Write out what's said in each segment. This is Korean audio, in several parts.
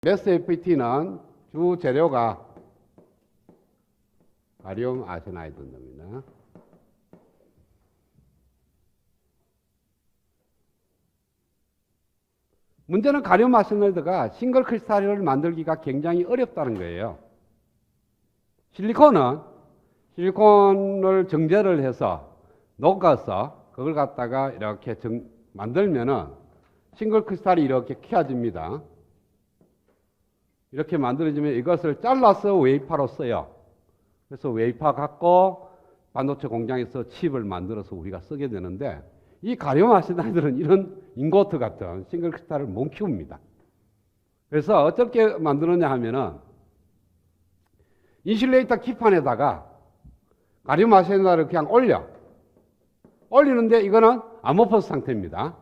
메스 FPT는 주 재료가 가리움 아세나이드입니다. 문제는 가리움 아세나이드가 싱글 크리스탈을 만들기가 굉장히 어렵다는 거예요. 실리콘을 정제를 해서 녹아서 그걸 갖다가 이렇게 만들면은 싱글 크리스탈이 이렇게 켜집니다. 이렇게 만들어지면 이것을 잘라서 웨이파로 써요. 그래서 웨이파 갖고 반도체 공장에서 칩을 만들어서 우리가 쓰게 되는데, 이 가리움 아세나이드는 이런 인고트 같은 싱글 크리스탈을 못 키웁니다. 그래서 어떻게 만드느냐 하면은 인슐레이터 기판에다가 가리움 아세나이드를 그냥 올리는데 이거는 아모퍼스 상태입니다.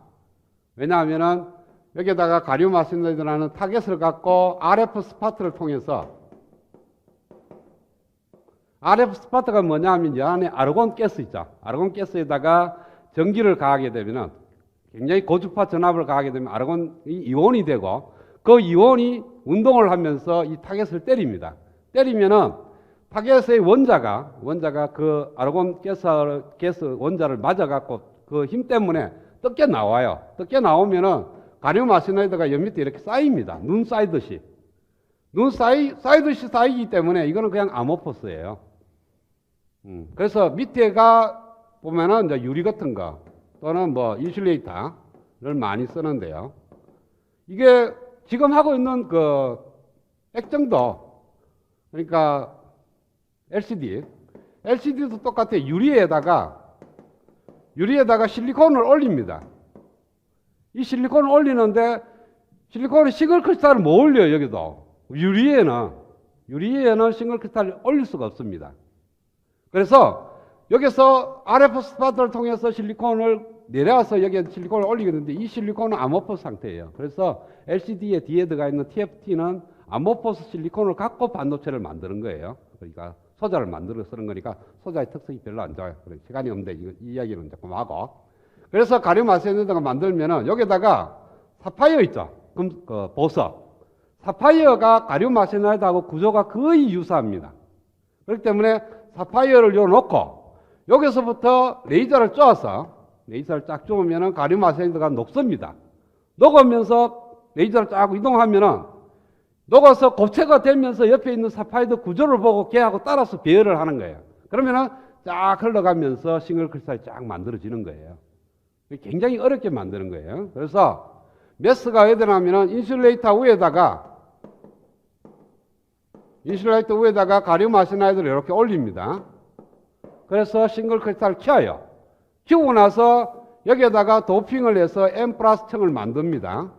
왜냐하면은 여기에다가 가리움 아세나이드라는 타겟을 갖고 RF 스파트를 통해서, RF 스파트가 뭐냐 하면 이 안에 아르곤 가스 있죠. 아르곤 가스에다가 전기를 가하게 되면은, 굉장히 고주파 전압을 가하게 되면 아르곤이 이온이 되고, 그 이온이 운동을 하면서 이 타겟을 때립니다. 때리면은 타겟의 원자가 그 아르곤 가스 원자를 맞아갖고 그 힘 때문에 뜯겨 나와요. 뜯겨 나오면은 가리움 아세나이드가 옆 밑에 이렇게 쌓입니다. 눈 쌓이듯이. 쌓이듯이 쌓이기 때문에 이거는 그냥 아모포스예요. 그래서 밑에가 보면은 이제 유리 같은 거 또는 뭐 인슐레이터를 많이 쓰는데요. 이게 지금 하고 있는 그 액정도, 그러니까 LCD도 똑같아요. 유리에다가 실리콘을 올립니다. 이 실리콘을 올리는데 실리콘은 싱글 크리스탈을 못 올려요. 여기도 유리에는 싱글 크리스탈을 올릴 수가 없습니다. 그래서 여기서 RF 스파트를 통해서 실리콘을 내려와서 여기에 실리콘을 올리게 되는데, 이 실리콘은 아모포스 상태예요. 그래서 LCD에 뒤에 들어가 있는 TFT는 아모포스 실리콘을 갖고 반도체를 만드는 거예요. 그러니까 소자를 만들어 쓰는 거니까 소자의 특성이 별로 안 좋아요. 시간이 없는데 이 이야기는 조금 하고. 그래서 가리움 아세나이드가 만들면은 여기다가 사파이어 있죠. 보석. 사파이어가 가리움 아세나이드하고 구조가 거의 유사합니다. 그렇기 때문에 사파이어를 놓고 여기서부터 레이저를 쫙 쏘면은 가리움 아세나이드가 녹습니다. 녹으면서 레이저를 쫙 이동하면은 녹아서 고체가 되면서 옆에 있는 사파이어 구조를 보고 걔하고 따라서 배열을 하는 거예요. 그러면은 쫙 흘러가면서 싱글 크리스탈이 쫙 만들어지는 거예요. 굉장히 어렵게 만드는 거예요. 그래서 메스가 왜 되냐면은 인슐레이터 위에다가 가리움 아세나이드를 이렇게 올립니다. 그래서 싱글 크리스탈을 켜요. 키우고 나서 여기에다가 도핑을 해서 N 플러스 층을 만듭니다.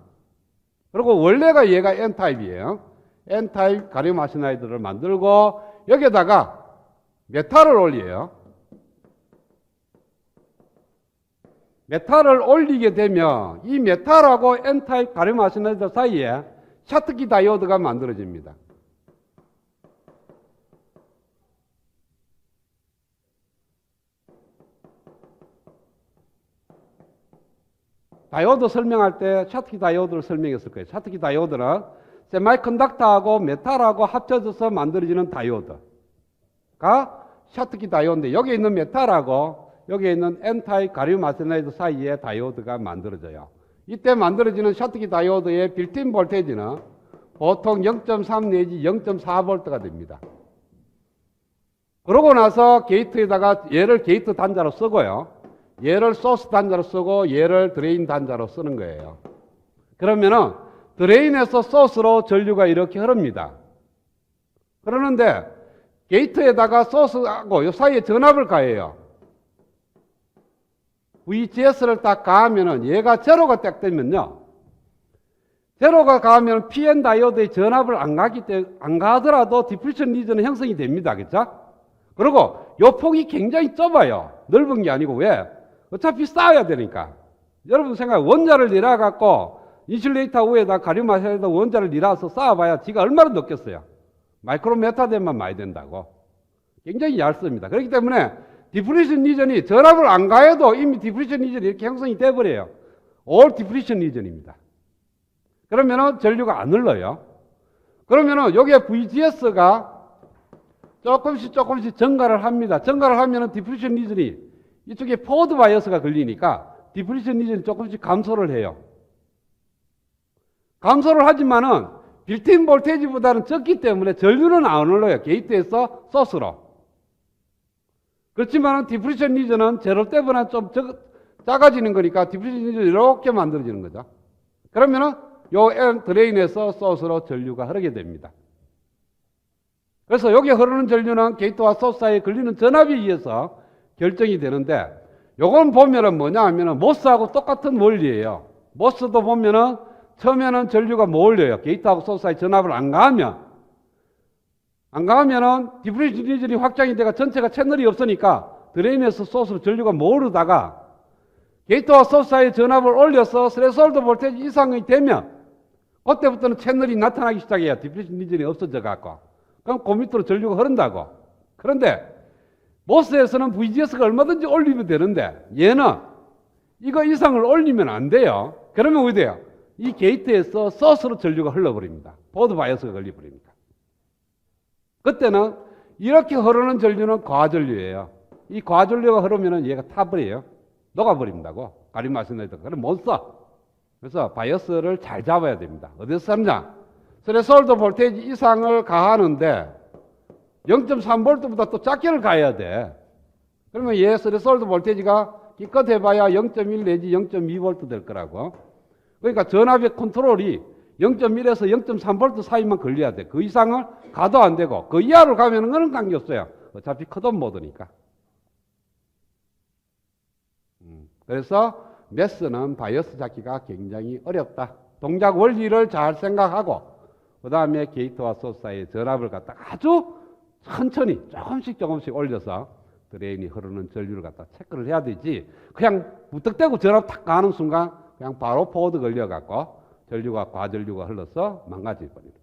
그리고 원래가 얘가 N타입이에요. N타입 가리움 아세나이드를 만들고 여기에다가 메탈을 올려요. 메탈을 올리게 되면 이 메탈하고 N타입 가리움 아세나이드 사이에 샤트키 다이오드가 만들어집니다. 다이오드 설명할 때 샤트키 다이오드를 설명했을 거예요. 샤트키 다이오드는 세마이컨덕터하고 메탈하고 합쳐져서 만들어지는 다이오드가 샤트키 다이오드인데, 여기 있는 메탈하고 여기에 있는 N타입 가리움 아세나이드 사이에 다이오드가 만들어져요. 이때 만들어지는 샤트키 다이오드의 빌트인 볼테이지는 보통 0.3 내지 0.4V가 됩니다. 그러고 나서 게이트에다가 얘를 게이트 단자로 쓰고요. 얘를 소스 단자로 쓰고 얘를 드레인 단자로 쓰는 거예요. 그러면은 드레인에서 소스로 전류가 이렇게 흐릅니다. 그러는데 게이트에다가 소스하고 이 사이에 전압을 가해요. VGS를 딱 가하면은 얘가 제로가 딱 되면요. 제로가 가하면 PN 다이오드의 전압을 안 가하더라도 디플레이션 리전은 형성이 됩니다. 그렇죠? 그리고 이 폭이 굉장히 좁아요. 넓은 게 아니고. 왜? 어차피 쌓아야 되니까. 여러분 생각해, 원자를 내려갖고 인슐레이터 위에다 가리움 아세나이드 원자를 내려서 쌓아봐야 지가 얼마나 넣겠어요. 마이크로메타덴만 많이 된다고. 굉장히 얇습니다. 그렇기 때문에 디플레이션 리전이 전압을 안 가해도 이미 디플레이션 리전이 이렇게 형성이 돼버려요. 올 디플레이션 리전입니다. 그러면은 전류가 안 흘러요. 그러면은 여기에 VGS가 조금씩 증가를 합니다. 증가를 하면은 디플리션 리전이 이쪽에 포워드 바이어스가 걸리니까 디플리션 리전이 조금씩 감소를 해요. 감소를 하지만은 빌트인 볼테이지보다는 적기 때문에 전류는 안 올라요. 게이트에서 소스로. 그렇지만은 디플리션 리전은 제로 때보다 좀 작아지는 거니까 디플리션 리전이 이렇게 만들어지는 거죠. 그러면은 요 드레인에서 소스로 전류가 흐르게 됩니다. 그래서 여기 흐르는 전류는 게이트와 소스 사이에 걸리는 전압에 의해서 결정이 되는데, 요건 보면은 뭐냐 하면은 모스하고 똑같은 원리예요. 모스도 보면은 처음에는 전류가 몰려요. 게이트하고 소스 사이 전압을 안 가하면은 디플리션 리전이 확장이 돼가 전체가 채널이 없으니까 드레인에서 소스로 전류가 모르다가 게이트와 소스 사이 전압을 올려서 스레솔드 볼테이지 이상이 되면 그때부터는 채널이 나타나기 시작해요. 디플리션 리전이 없어져 갖고. 그럼 그 밑으로 전류가 흐른다고. 그런데 모스에서는 VGS가 얼마든지 올리면 되는데 얘는 이거 이상을 올리면 안 돼요. 그러면 어떻게 돼요? 이 게이트에서 소스로 전류가 흘러버립니다. 보드 바이어스가 걸려버립니다. 그때는 이렇게 흐르는 전류는 과전류예요. 이 과전류가 흐르면 얘가 타버려요. 녹아버린다고. 가림 말씀드렸다. 그럼 못 써. 그래서 바이어스를 잘 잡아야 됩니다. 어디서 잡냐? 스레솔드 볼테이지 이상을 가하는데 0.3V보다 또 작게를 가야 돼. 그러면 얘 스레솔드 볼테이지가 기껏 해봐야 0.1 내지 0.2V 될 거라고. 그러니까 전압의 컨트롤이 0.1에서 0.3V 사이만 걸려야 돼. 그 이상을 가도 안 되고 그 이하로 가면은 그런 관계없어요. 어차피 컷오프 모드니까. 그래서 매스는 바이어스 잡기가 굉장히 어렵다. 동작 원리를 잘 생각하고 그 다음에 게이트와 소스 사이의 전압을 갖다가 아주 천천히 조금씩 올려서 드레인이 흐르는 전류를 갖다 체크를 해야 되지, 그냥 무턱대고 전압 탁 가는 순간 그냥 바로 포워드 걸려갖고 전류가 과전류가 흘러서 망가질 뻔입니다.